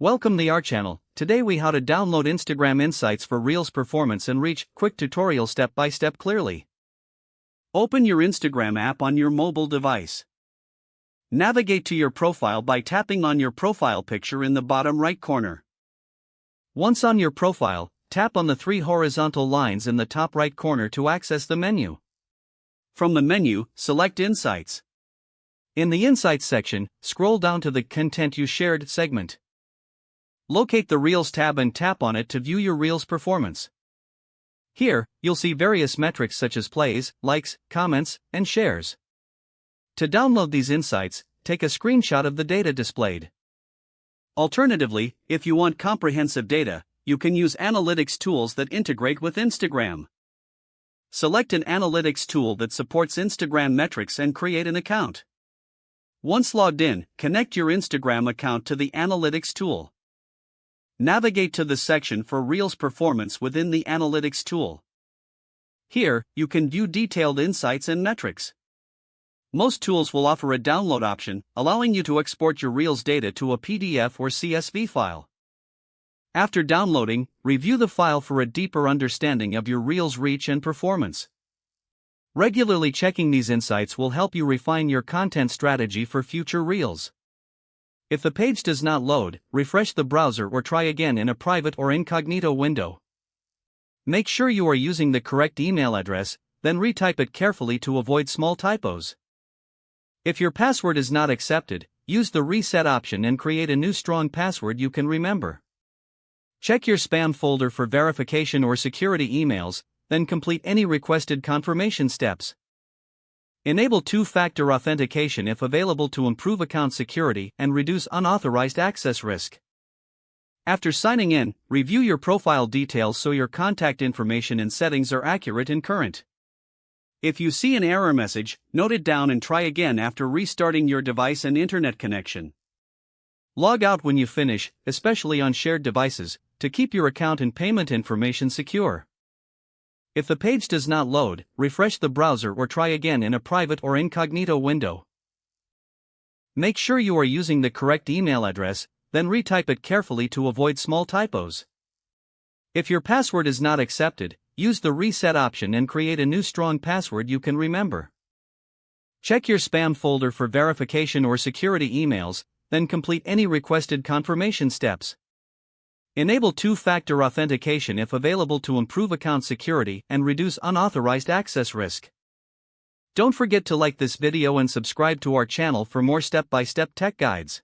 Welcome to our channel. Today we how to download Instagram Insights for Reels performance and reach. Quick tutorial step by step clearly. Open your Instagram app on your mobile device. Navigate to your profile by tapping on your profile picture in the bottom right corner. Once on your profile, tap on the three horizontal lines in the top right corner to access the menu. From the menu, select Insights. In the Insights section, scroll down to the Content You Shared segment. Locate the Reels tab and tap on it to view your Reels performance. Here, you'll see various metrics such as plays, likes, comments, and shares. To download these insights, take a screenshot of the data displayed. Alternatively, if you want comprehensive data, you can use analytics tools that integrate with Instagram. Select an analytics tool that supports Instagram metrics and create an account. Once logged in, connect your Instagram account to the analytics tool. Navigate to the section for Reels performance within the Analytics tool. Here, you can view detailed insights and metrics. Most tools will offer a download option, allowing you to export your Reels data to a PDF or CSV file. After downloading, review the file for a deeper understanding of your Reels reach and performance. Regularly checking these insights will help you refine your content strategy for future Reels. If the page does not load, refresh the browser or try again in a private or incognito window. Make sure you are using the correct email address, then retype it carefully to avoid small typos. If your password is not accepted, use the reset option and create a new strong password you can remember. Check your spam folder for verification or security emails, then complete any requested confirmation steps. Enable two-factor authentication if available to improve account security and reduce unauthorized access risk. After signing in, review your profile details so your contact information and settings are accurate and current. If you see an error message, note it down and try again after restarting your device and internet connection. Log out when you finish, especially on shared devices, to keep your account and payment information secure. If the page does not load, refresh the browser or try again in a private or incognito window. Make sure you are using the correct email address, then retype it carefully to avoid small typos. If your password is not accepted, use the reset option and create a new strong password you can remember. Check your spam folder for verification or security emails, then complete any requested confirmation steps. Enable two-factor authentication if available to improve account security and reduce unauthorized access risk. Don't forget to like this video and subscribe to our channel for more step-by-step tech guides.